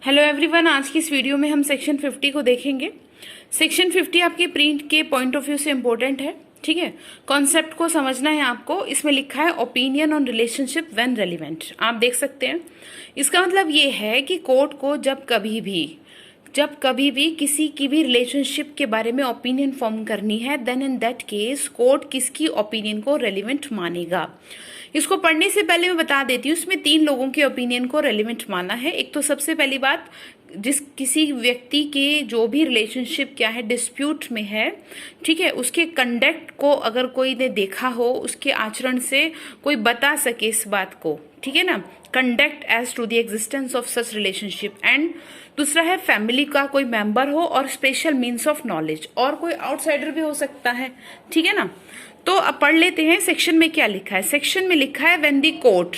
Hello everyone, आज की इस वीडियो में हम सेक्शन 50 को देखेंगे। सेक्शन 50 आपके प्रिंट के पॉइंट ऑफ व्यू से इम्पोर्टेंट है। ठीक है, कॉन्सेप्ट को समझना है आपको। इसमें लिखा है opinion on relationship when relevant. आप देख सकते हैं, इसका मतलब ये है कि कोर्ट को जब कभी भी किसी की भी रिलेशनशिप के बारे में ओपिनियन फॉर्म करनी है, then in that case court किसकी ओपिनियन को रेलिवेंट मानेगा। इसको पढ़ने से पहले मैं बता देती हूँ, इसमें 3 लोगों के ओपिनियन को रेलिवेंट माना है। एक तो सबसे पहली बात, जिस किसी व्यक्ति के जो भी रिलेशनशिप क्या है डिस्प्यूट में है, ठीक है, उसके कंडक्ट को अगर कोई ने देखा हो, उसके आचरण से कोई बता सके इस बात को, ठीक है ना, conduct as to the existence of such relationship. And दूसरा है फैमिली का कोई मेंबर हो और स्पेशल मीन्स ऑफ नॉलेज, और कोई आउटसाइडर भी हो सकता है, ठीक है ना। तो अब पढ़ लेते हैं सेक्शन में क्या लिखा है। सेक्शन में लिखा है when the court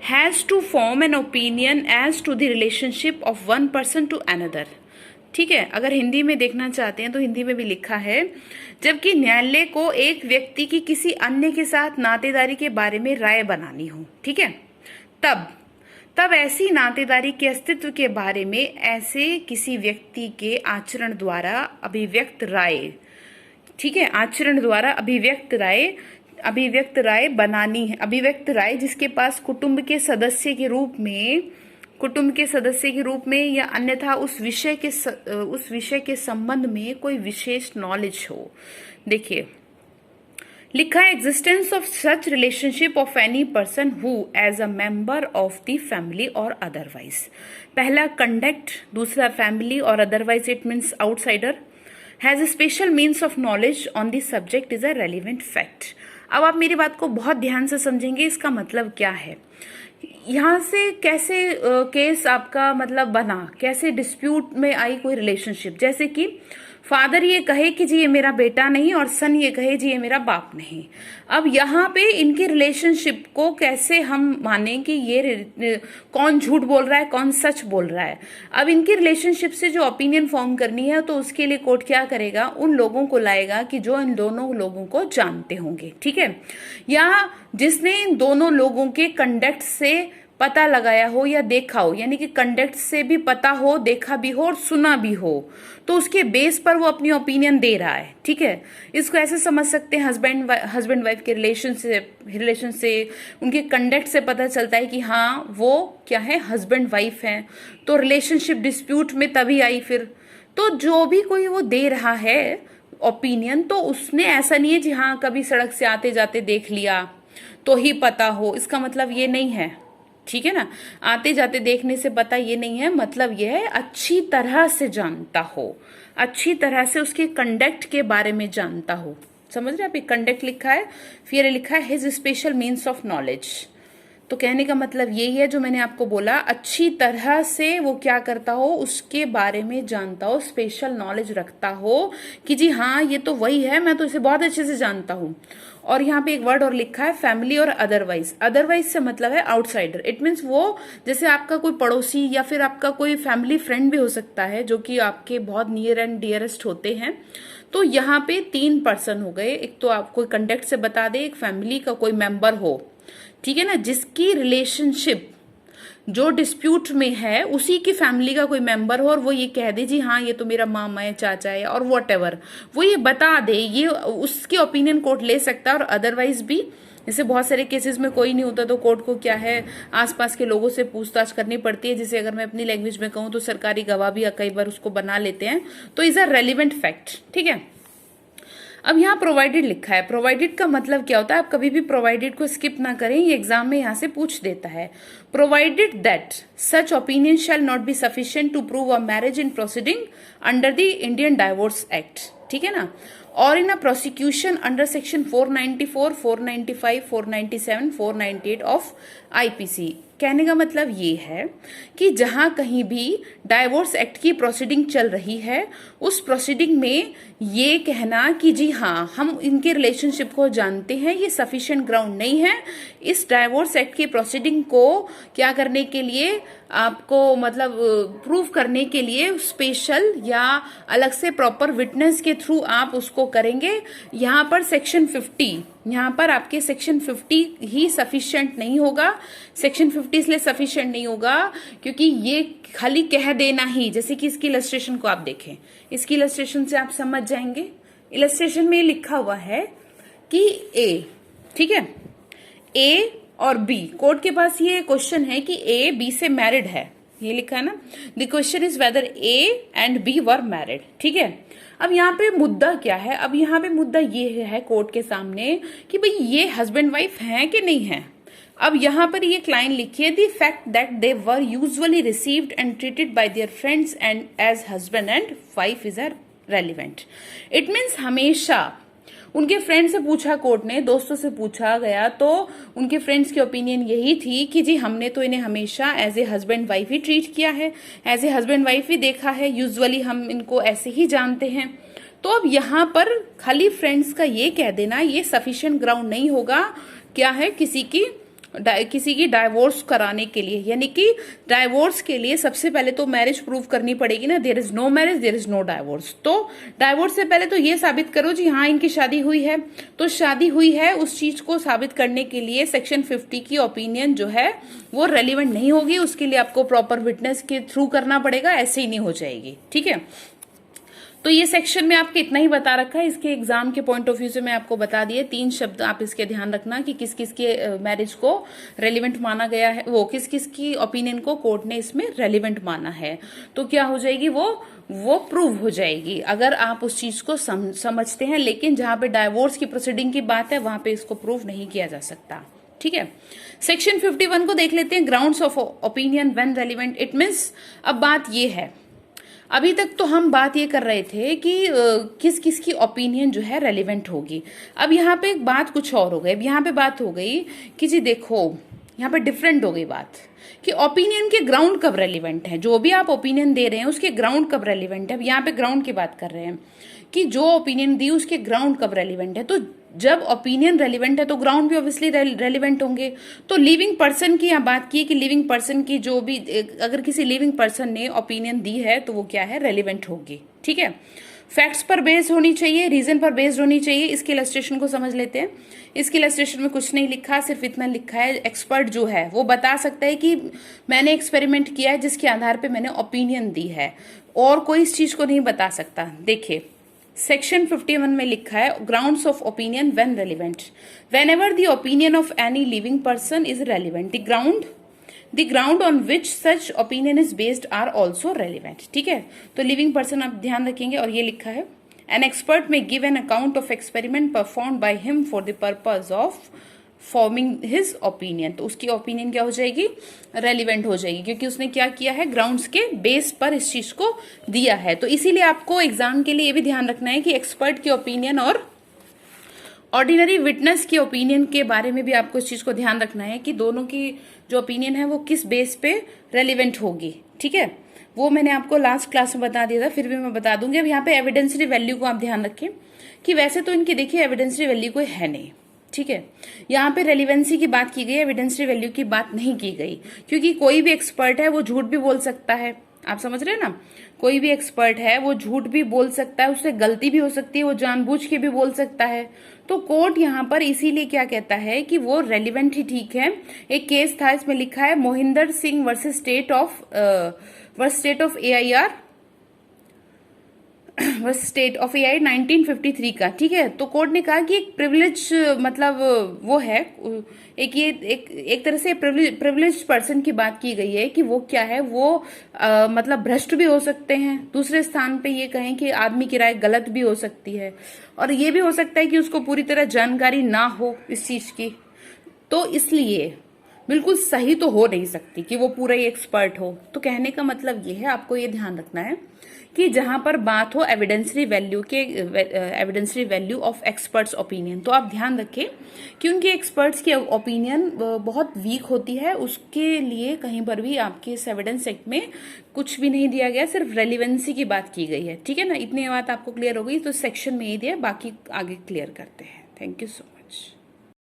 has to form an opinion as to the relationship of one person to another. ठीक है, अगर हिंदी में देखना चाहते हैं तो हिंदी में भी लिखा है, जबकि न्यायालय को एक व्यक्ति की किसी अन्य के साथ नातेदारी के बारे में राय बनानी हो, ठीक है, तब ऐसी नातेदारी के अस्तित्व के बारे में ऐसे किसी व्यक्ति के आचरण द्वारा अभिव्यक्त राय, ठीक है, आचरण द्वारा अभिव्यक्त राय बनानी है। अभिव्यक्त राय जिसके पास कुटुंब के सदस्य के रूप में या अन्यथा उस विषय के संबंध में कोई विशेष नॉलेज हो। देखिए लिखा है existence of such relationship of any person who as a member of the family और अदरवाइज। पहला कंडक्ट, दूसरा फैमिली और otherwise it means outsider, has a special means of knowledge on the subject is a relevant fact. अब आप मेरी बात को बहुत ध्यान से समझेंगे, इसका मतलब क्या है, यहाँ से कैसे केस आपका मतलब बना, कैसे डिस्प्यूट में आई कोई रिलेशनशिप। जैसे कि फादर ये कहे कि जी ये मेरा बेटा नहीं, और सन ये कहे जी ये मेरा बाप नहीं। अब यहाँ पे इनकी रिलेशनशिप को कैसे हम माने कि ये कौन झूठ बोल रहा है, कौन सच बोल रहा है। अब इनकी रिलेशनशिप से जो ओपिनियन फॉर्म करनी है, तो उसके लिए कोर्ट क्या करेगा, उन लोगों को लाएगा कि जो इन दोनों लोगों को जानते होंगे, ठीक है, या जिसने इन दोनों लोगों के कंडक्ट से पता लगाया हो या देखा हो, यानी कि कंडक्ट से भी पता हो, देखा भी हो और सुना भी हो, तो उसके बेस पर वो अपनी ओपिनियन दे रहा है। ठीक है, इसको ऐसे समझ सकते हैं, हस्बैंड वाइफ के रिलेशन से उनके कंडक्ट से पता चलता है कि हाँ वो क्या है, हस्बैंड वाइफ हैं। तो रिलेशनशिप डिस्प्यूट में तभी आई फिर। तो जो भी कोई वो दे रहा है ओपिनियन, तो उसने ऐसा नहीं है जी हाँ कभी सड़क से आते जाते देख लिया तो ही पता हो, इसका मतलब ये नहीं है, ठीक है ना। आते जाते देखने से पता ये नहीं है, मतलब ये है अच्छी तरह से जानता हो, अच्छी तरह से उसके कंडक्ट के बारे में जानता हो। समझ रहे हैं आप, कंडक्ट लिखा है, फिर लिखा है his special means of knowledge. तो कहने का मतलब यही है जो मैंने आपको बोला, अच्छी तरह से वो क्या करता हो, उसके बारे में जानता हो, स्पेशल नॉलेज रखता हो कि जी हाँ ये तो वही है, मैं तो इसे बहुत अच्छे से जानता हूँ। और यहाँ पे एक वर्ड और लिखा है फैमिली और अदरवाइज। अदरवाइज से मतलब है आउटसाइडर। इट मीन्स वो जैसे आपका कोई पड़ोसी या फिर आपका कोई फैमिली फ्रेंड भी हो सकता है, जो कि आपके बहुत नियर एंड डियरेस्ट होते हैं। तो यहाँ पे 3 पर्सन हो गए, एक तो आप कोई कंडक्ट से बता दे, एक फैमिली का कोई मेंबर हो, ठीक है ना, जिसकी रिलेशनशिप जो डिस्प्यूट में है उसी की फैमिली का कोई मेंबर हो, और वो ये कह दे जी हाँ ये तो मेरा मामा है, चाचा है, और व्हाटएवर वो ये बता दे, ये उसकी ओपिनियन कोर्ट ले सकता है। और अदरवाइज भी, जैसे बहुत सारे केसेस में कोई नहीं होता तो कोर्ट को क्या है, आसपास के लोगों से पूछताछ करनी पड़ती है। जैसे अगर मैं अपनी लैंग्वेज में कहूँ तो सरकारी गवाह भी कई बार उसको बना लेते हैं। तो इज अ रेलिवेंट फैक्ट, ठीक है। अब यहाँ प्रोवाइडेड लिखा है, प्रोवाइडेड का मतलब क्या होता है, आप कभी भी प्रोवाइडेड को स्किप ना करें, ये एग्जाम में यहाँ से पूछ देता है। Provided that such opinion shall not be sufficient to prove a marriage in proceeding under the Indian divorce act, ठीक है ना, और in a prosecution under section 494, 495, 497, 498 of IPC. कहने का मतलब ये है कि जहां कहीं भी डाइवोर्स एक्ट की प्रोसीडिंग चल रही है, उस प्रोसीडिंग में ये कहना कि जी हाँ हम इनके रिलेशनशिप को जानते हैं, ये सफिशिएंट ग्राउंड नहीं है। इस डाइवोर्स एक्ट की प्रोसीडिंग को क्या करने के लिए, आपको मतलब प्रूव करने के लिए स्पेशल या अलग से प्रॉपर विटनेस के थ्रू आप उसको करेंगे। यहाँ पर सेक्शन 50 यहाँ पर आपके सेक्शन 50 ही सफिशिएंट नहीं होगा। सेक्शन 50 इसलिए सफिशिएंट नहीं होगा क्योंकि ये खाली कह देना ही, जैसे कि इसकी इलस्ट्रेशन को आप देखें, इसकी इलस्ट्रेशन से आप समझ जाएंगे। इलस्ट्रेशन में लिखा हुआ है कि ए, ठीक है, ए और बी, कोर्ट के पास ये क्वेश्चन है कि ए बी से मैरिड है, ये लिखा है ना। The question is whether A and B were married, ठीक है। अब यहाँ पे मुद्दा क्या है, अब यहाँ पे मुद्दा ये है कोर्ट के सामने कि भाई ये हस्बैंड वाइफ हैं कि नहीं है। अब यहाँ पर ये क्लाइन लिखी है, the fact that they were usually received and treated by their friends and as husband and wife is are relevant. It means हमेशा उनके फ्रेंड से पूछा कोर्ट ने, दोस्तों से पूछा गया तो उनके फ्रेंड्स की ओपिनियन यही थी कि जी हमने तो इन्हें हमेशा एज ए हस्बैंड वाइफ ही ट्रीट किया है, एज ए हस्बैंड वाइफ ही देखा है, यूजुअली हम इनको ऐसे ही जानते हैं। तो अब यहाँ पर खाली फ्रेंड्स का ये कह देना ये सफिशिएंट ग्राउंड नहीं होगा, क्या है, किसी की डाइवोर्स कराने के लिए। यानी कि डाइवोर्स के लिए सबसे पहले तो मैरिज प्रूव करनी पड़ेगी ना, there is no marriage there is no divorce. तो डाइवोर्स से पहले तो ये साबित करो जी हाँ इनकी शादी हुई है। तो शादी हुई है उस चीज को साबित करने के लिए सेक्शन 50 की ओपिनियन जो है वो रेलिवेंट नहीं होगी, उसके लिए आपको प्रॉपर विटनेस के थ्रू करना पड़ेगा, ऐसे ही नहीं हो जाएगी, ठीक है। तो ये सेक्शन में आपको इतना ही बता रखा है। इसके एग्जाम के पॉइंट ऑफ व्यू से मैं आपको बता दिए 3 शब्द, आप इसके ध्यान रखना कि किस किस के मैरिज को रेलिवेंट माना गया है, वो किस किस की ओपिनियन को कोर्ट ने इसमें रेलिवेंट माना है। तो क्या हो जाएगी, वो प्रूव हो जाएगी अगर आप उस चीज को समझते हैं। लेकिन जहां पे डाइवोर्स की प्रोसीडिंग की बात है वहां पे इसको प्रूव नहीं किया जा सकता, ठीक है। सेक्शन 51 को देख लेते हैं, grounds of opinion when relevant. It means अब बात ये है, अभी तक तो हम बात ये कर रहे थे कि किस किस की ओपिनियन जो है रेलिवेंट होगी। अब यहाँ पे एक बात कुछ और हो गई। अब यहाँ पे बात हो गई कि जी देखो यहाँ पे डिफरेंट हो गई बात कि ओपिनियन के ग्राउंड कब रेलिवेंट है, जो भी आप ओपिनियन दे रहे हैं उसके ग्राउंड कब रेलिवेंट है। अब यहाँ पे ग्राउंड की बात कर रहे हैं कि जो ओपिनियन दी उसके ग्राउंड कब रेलिवेंट है। तो जब ओपिनियन रेलिवेंट है तो ग्राउंड भी ऑब्वियसली रेलिवेंट होंगे। तो लिविंग पर्सन की यहाँ बात की कि लिविंग पर्सन की जो भी, अगर किसी लिविंग पर्सन ने ओपिनियन दी है तो वो क्या है, रेलिवेंट होगी, ठीक है। फैक्ट्स पर बेस्ड होनी चाहिए, रीजन पर बेस्ड होनी चाहिए। इसके इलस्ट्रेशन को समझ लेते हैं। इसके इलस्ट्रेशन में कुछ नहीं लिखा, सिर्फ इतना लिखा है एक्सपर्ट जो है वो बता सकता है कि मैंने एक्सपेरिमेंट किया है जिसके आधार पे मैंने ओपिनियन दी है, और कोई इस चीज को नहीं बता सकता। देखिए सेक्शन 51 में लिखा है grounds of opinion when relevant, whenever the opinion of any living person is relevant, the ground on which such opinion is based are also relevant, ठीक है। तो लिविंग पर्सन आप ध्यान रखेंगे। और ये लिखा है एन एक्सपर्ट में give an account of experiment perform by him for the purpose of forming his opinion. तो उसकी ओपिनियन क्या हो जाएगी, रेलिवेंट हो जाएगी, क्योंकि उसने क्या किया है, ग्राउंड्स के बेस पर इस चीज को दिया है। तो इसीलिए आपको एग्जाम के लिए ये भी ध्यान रखना है कि एक्सपर्ट की ओपिनियन और ऑर्डिनरी विटनेस की ओपिनियन के बारे में भी आपको इस चीज को ध्यान रखना है कि दोनों की जो ओपिनियन है वो किस बेस पे रेलिवेंट होगी, ठीक है। वो मैंने आपको लास्ट क्लास में बता दिया था, फिर भी मैं बता दूंगी। अब यहाँ पे एविडेंसरी वैल्यू को आप ध्यान रखें कि वैसे तो इनकी देखिए एविडेंसरी वैल्यू कोई है नहीं, ठीक है। यहाँ पे रेलिवेंसी की बात की गई, एविडेंसरी वैल्यू की बात नहीं की गई, क्योंकि कोई भी एक्सपर्ट है वो झूठ भी बोल सकता है। आप समझ रहे हैं ना, कोई भी एक्सपर्ट है वो झूठ भी बोल सकता है, उससे गलती भी हो सकती है, वो जानबूझ के भी बोल सकता है। तो कोर्ट यहाँ पर इसीलिए क्या कहता है कि वो रेलिवेंट ही ठीक है। एक केस था, इसमें लिखा है Mohinder Singh versus state of AIR state of AI 1953 का, ठीक है। तो कोर्ट ने कहा कि एक प्रिविलेज मतलब वो है, एक तरह से प्रिविलेज पर्सन की बात की गई है कि वो क्या है, वो मतलब भ्रष्ट भी हो सकते हैं। दूसरे स्थान पे ये कहें कि आदमी की राय गलत भी हो सकती है, और ये भी हो सकता है कि उसको पूरी तरह जानकारी ना हो इस चीज की। तो इसलिए बिल्कुल सही तो हो नहीं सकती कि वो पूरा ही एक्सपर्ट हो। तो कहने का मतलब ये है, आपको ये ध्यान रखना है कि जहां पर बात हो एविडेंसरी वैल्यू ऑफ एक्सपर्ट्स ओपिनियन, तो आप ध्यान रखें कि उनके एक्सपर्ट्स की ओपिनियन बहुत वीक होती है। उसके लिए कहीं पर भी आपके इस एविडेंस एक्ट में कुछ भी नहीं दिया गया, सिर्फ रेलिवेंसी की बात की गई है, ठीक है ना। इतनी बात आपको क्लियर हो गई, तो सेक्शन में ही दिया, बाकी आगे क्लियर करते हैं। Thank you so much.